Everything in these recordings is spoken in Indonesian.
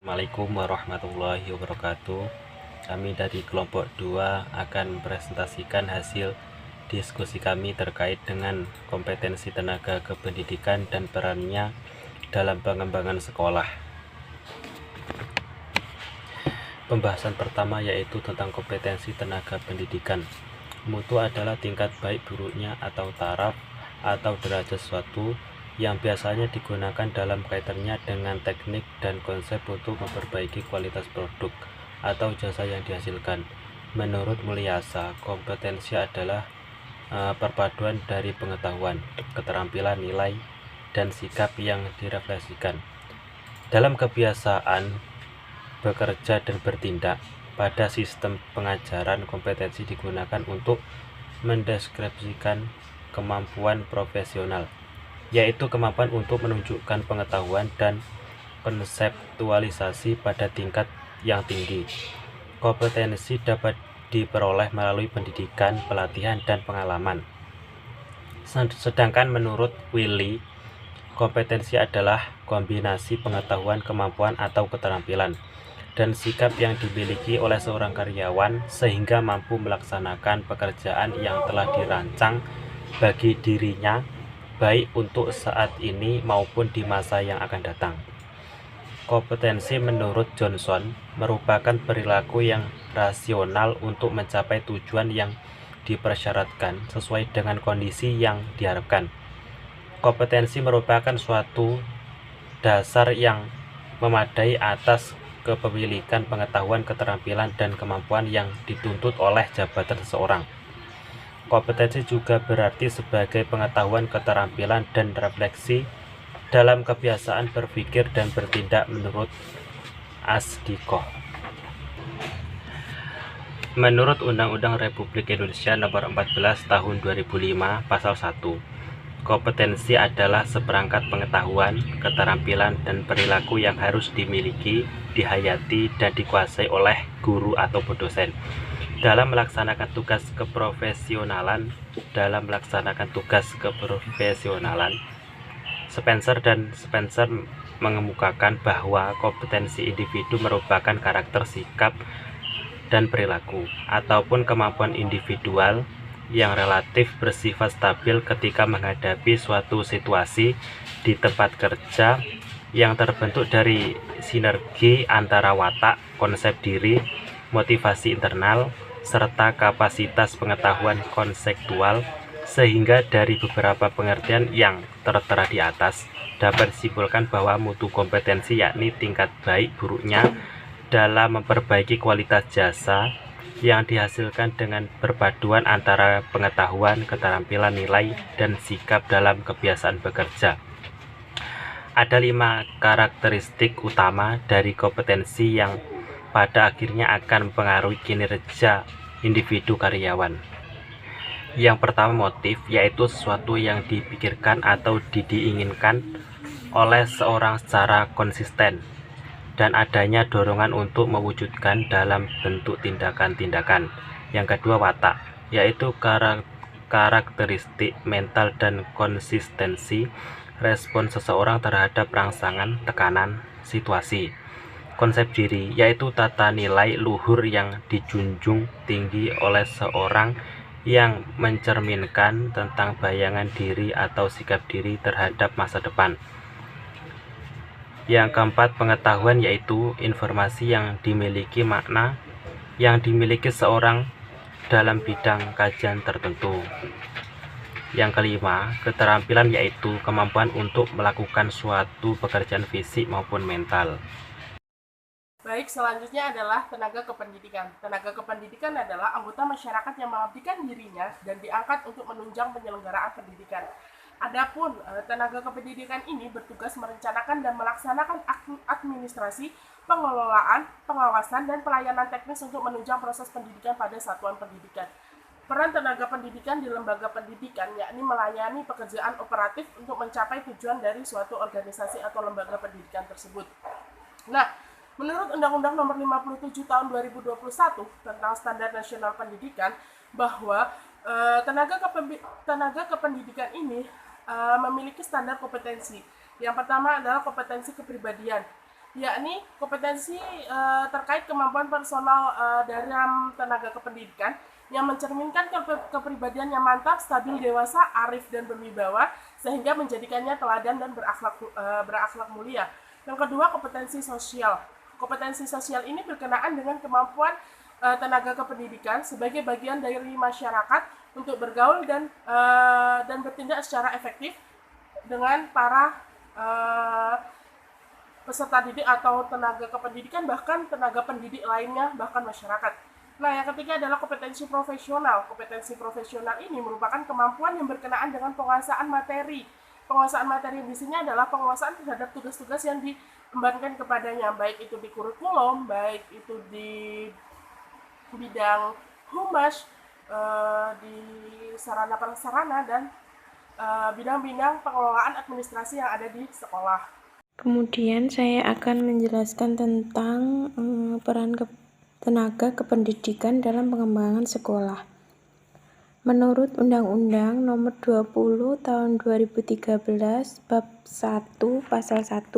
Assalamualaikum warahmatullahi wabarakatuh. Kami dari kelompok 2 akan presentasikan hasil diskusi kami terkait dengan kompetensi tenaga kependidikan dan perannya dalam pengembangan sekolah. Pembahasan pertama yaitu tentang kompetensi tenaga pendidikan. Mutu adalah tingkat baik buruknya atau taraf atau derajat suatu yang biasanya digunakan dalam kaitannya dengan teknik dan konsep untuk memperbaiki kualitas produk atau jasa yang dihasilkan. Menurut Mulyasa, kompetensi adalah perpaduan dari pengetahuan, keterampilan, nilai, dan sikap yang direfleksikan dalam kebiasaan bekerja dan bertindak. Pada sistem pengajaran, kompetensi digunakan untuk mendeskripsikan kemampuan profesional, yaitu kemampuan untuk menunjukkan pengetahuan dan konseptualisasi pada tingkat yang tinggi. Kompetensi dapat diperoleh melalui pendidikan, pelatihan, dan pengalaman. Sedangkan menurut Willy, kompetensi adalah kombinasi pengetahuan, kemampuan, atau keterampilan dan sikap yang dimiliki oleh seorang karyawan sehingga mampu melaksanakan pekerjaan yang telah dirancang bagi dirinya, baik untuk saat ini maupun di masa yang akan datang. Kompetensi menurut Johnson merupakan perilaku yang rasional untuk mencapai tujuan yang dipersyaratkan sesuai dengan kondisi yang diharapkan. Kompetensi merupakan suatu dasar yang memadai atas kepemilikan pengetahuan, keterampilan, dan kemampuan yang dituntut oleh jabatan seseorang. Kompetensi juga berarti sebagai pengetahuan, keterampilan, dan refleksi dalam kebiasaan berpikir dan bertindak menurut Asdikoh. Menurut Undang-Undang Republik Indonesia Nomor 14 Tahun 2005 Pasal 1, kompetensi adalah seperangkat pengetahuan, keterampilan, dan perilaku yang harus dimiliki, dihayati, dan dikuasai oleh guru atau dosen dalam melaksanakan tugas keprofesionalan. Spencer dan Spencer mengemukakan bahwa kompetensi individu merupakan karakter, sikap, dan perilaku ataupun kemampuan individual yang relatif bersifat stabil ketika menghadapi suatu situasi di tempat kerja yang terbentuk dari sinergi antara watak, konsep diri, motivasi internal, serta kapasitas pengetahuan konseptual, sehingga dari beberapa pengertian yang tertera di atas dapat disimpulkan bahwa mutu kompetensi yakni tingkat baik buruknya dalam memperbaiki kualitas jasa yang dihasilkan dengan perpaduan antara pengetahuan, keterampilan, nilai, dan sikap dalam kebiasaan bekerja. Ada 5 karakteristik utama dari kompetensi yang pada akhirnya akan mempengaruhi kinerja individu karyawan. Yang pertama, motif, yaitu sesuatu yang dipikirkan atau diinginkan oleh seorang secara konsisten dan adanya dorongan untuk mewujudkan dalam bentuk tindakan-tindakan. Yang kedua, watak, yaitu karakteristik mental dan konsistensi respon seseorang terhadap rangsangan, tekanan, situasi. Konsep diri, yaitu tata nilai luhur yang dijunjung tinggi oleh seorang yang mencerminkan tentang bayangan diri atau sikap diri terhadap masa depan. Yang keempat, pengetahuan, yaitu informasi yang dimiliki, makna yang dimiliki seorang dalam bidang kajian tertentu. Yang kelima, keterampilan, yaitu kemampuan untuk melakukan suatu pekerjaan fisik maupun mental. Baik, selanjutnya adalah tenaga kependidikan. Tenaga kependidikan adalah anggota masyarakat yang mengabdikan dirinya dan diangkat untuk menunjang penyelenggaraan pendidikan. Adapun tenaga kependidikan ini bertugas merencanakan dan melaksanakan administrasi, pengelolaan, pengawasan, dan pelayanan teknis untuk menunjang proses pendidikan pada satuan pendidikan. Peran tenaga pendidikan di lembaga pendidikan yakni melayani pekerjaan operatif untuk mencapai tujuan dari suatu organisasi atau lembaga pendidikan tersebut. Nah, menurut Undang-Undang Nomor 57 Tahun 2021 tentang Standar Nasional Pendidikan, bahwa tenaga kependidikan ini memiliki standar kompetensi. Yang pertama adalah kompetensi kepribadian. yakni kompetensi terkait kemampuan personal dalam tenaga kependidikan yang mencerminkan kepribadian yang mantap, stabil, dewasa, arif, dan berwibawa, sehingga menjadikannya teladan dan berakhlak mulia. Yang kedua, kompetensi sosial. Kompetensi sosial ini berkenaan dengan kemampuan tenaga kependidikan sebagai bagian dari masyarakat untuk bergaul dan bertindak secara efektif dengan para peserta didik atau tenaga kependidikan, bahkan tenaga pendidik lainnya, bahkan masyarakat. Nah, yang ketiga adalah kompetensi profesional. Kompetensi profesional ini merupakan kemampuan yang berkenaan dengan penguasaan materi. Penguasaan materi di sini adalah penguasaan terhadap tugas-tugas yang diembankan kepadanya, baik itu di kurikulum, baik itu di bidang humas, di sarana prasarana, dan bidang-bidang pengelolaan administrasi yang ada di sekolah. Kemudian saya akan menjelaskan tentang peran tenaga kependidikan dalam pengembangan sekolah. Menurut Undang-Undang Nomor 20 Tahun 2013 Bab 1 Pasal 1,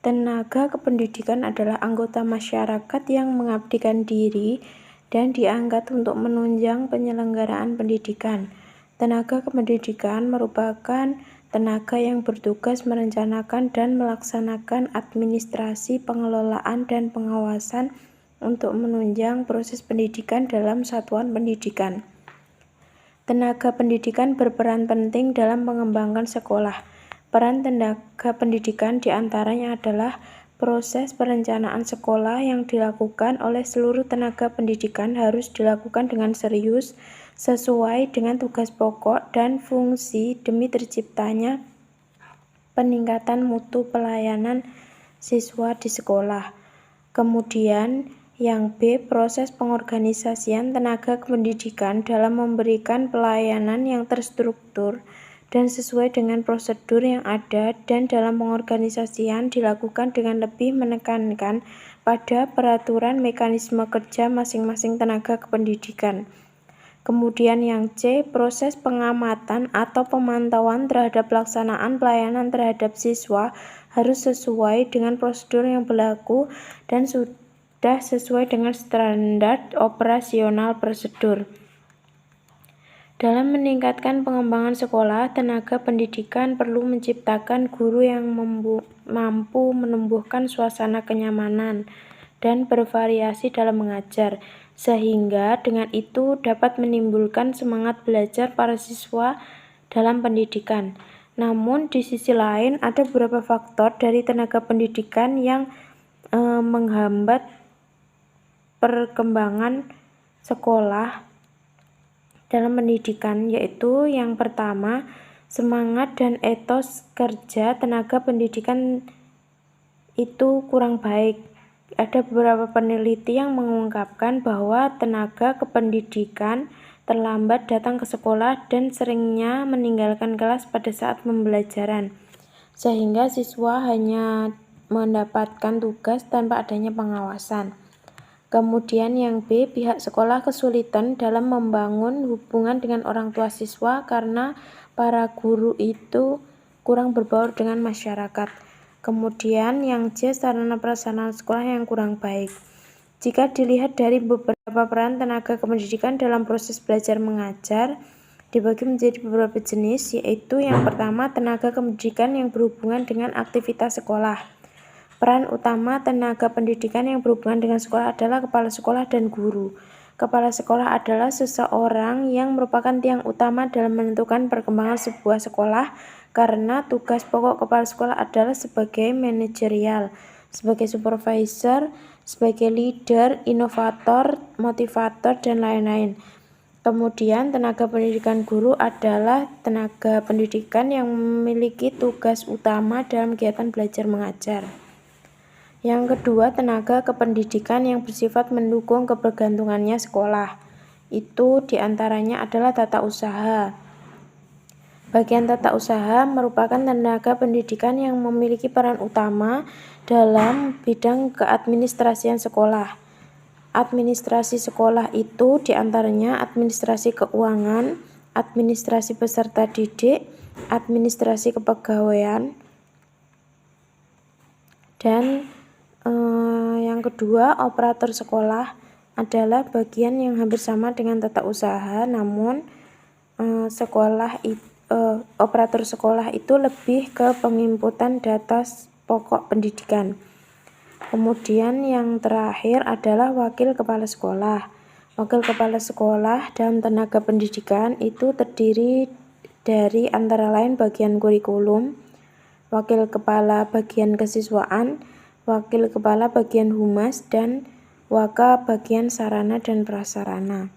tenaga kependidikan adalah anggota masyarakat yang mengabdikan diri dan diangkat untuk menunjang penyelenggaraan pendidikan. Tenaga kependidikan merupakan tenaga yang bertugas merencanakan dan melaksanakan administrasi, pengelolaan, dan pengawasan untuk menunjang proses pendidikan dalam satuan pendidikan. Tenaga pendidikan berperan penting dalam mengembangkan sekolah. Peran tenaga pendidikan diantaranya adalah proses perencanaan sekolah yang dilakukan oleh seluruh tenaga pendidikan harus dilakukan dengan serius, sesuai dengan tugas pokok dan fungsi demi terciptanya peningkatan mutu pelayanan siswa di sekolah. Kemudian yang B, proses pengorganisasian tenaga kependidikan dalam memberikan pelayanan yang terstruktur dan sesuai dengan prosedur yang ada, dan dalam pengorganisasian dilakukan dengan lebih menekankan pada peraturan mekanisme kerja masing-masing tenaga kependidikan. Kemudian yang C, proses pengamatan atau pemantauan terhadap pelaksanaan pelayanan terhadap siswa harus sesuai dengan prosedur yang berlaku dan sudah sesuai dengan standar operasional prosedur. Dalam meningkatkan pengembangan sekolah, tenaga pendidikan perlu menciptakan guru yang mampu menumbuhkan suasana kenyamanan dan bervariasi dalam mengajar, sehingga dengan itu dapat menimbulkan semangat belajar para siswa dalam pendidikan. Namun di sisi lain ada beberapa faktor dari tenaga pendidikan yang menghambat perkembangan sekolah dalam pendidikan, yaitu yang pertama, semangat dan etos kerja tenaga pendidikan itu kurang baik. Ada beberapa peneliti yang mengungkapkan bahwa tenaga kependidikan terlambat datang ke sekolah dan seringnya meninggalkan kelas pada saat pembelajaran, sehingga siswa hanya mendapatkan tugas tanpa adanya pengawasan. Kemudian yang B, pihak sekolah kesulitan dalam membangun hubungan dengan orang tua siswa karena para guru itu kurang berbaur dengan masyarakat. Kemudian yang C, sarana prasarana sekolah yang kurang baik. Jika dilihat dari beberapa peran tenaga kependidikan dalam proses belajar mengajar, dibagi menjadi beberapa jenis, yaitu yang pertama, tenaga kependidikan yang berhubungan dengan aktivitas sekolah. Peran utama tenaga pendidikan yang berhubungan dengan sekolah adalah kepala sekolah dan guru. Kepala sekolah adalah seseorang yang merupakan tiang utama dalam menentukan perkembangan sebuah sekolah, karena tugas pokok kepala sekolah adalah sebagai manajerial, sebagai supervisor, sebagai leader, inovator, motivator, dan lain-lain. Kemudian tenaga pendidikan guru adalah tenaga pendidikan yang memiliki tugas utama dalam kegiatan belajar mengajar. Yang kedua, tenaga kependidikan yang bersifat mendukung kebergantungannya sekolah. Itu diantaranya adalah tata usaha. Bagian tata usaha merupakan tenaga pendidikan yang memiliki peran utama dalam bidang keadministrasian sekolah. Administrasi sekolah itu diantaranya administrasi keuangan, administrasi peserta didik, administrasi kepegawaian, dan Yang kedua, operator sekolah adalah bagian yang hampir sama dengan tata usaha, namun operator sekolah itu lebih ke penginputan data pokok pendidikan. Kemudian yang terakhir adalah wakil kepala sekolah. Wakil kepala sekolah dan tenaga pendidikan itu terdiri dari antara lain bagian kurikulum, wakil kepala bagian kesiswaan, wakil kepala bagian humas, dan waka bagian sarana dan prasarana.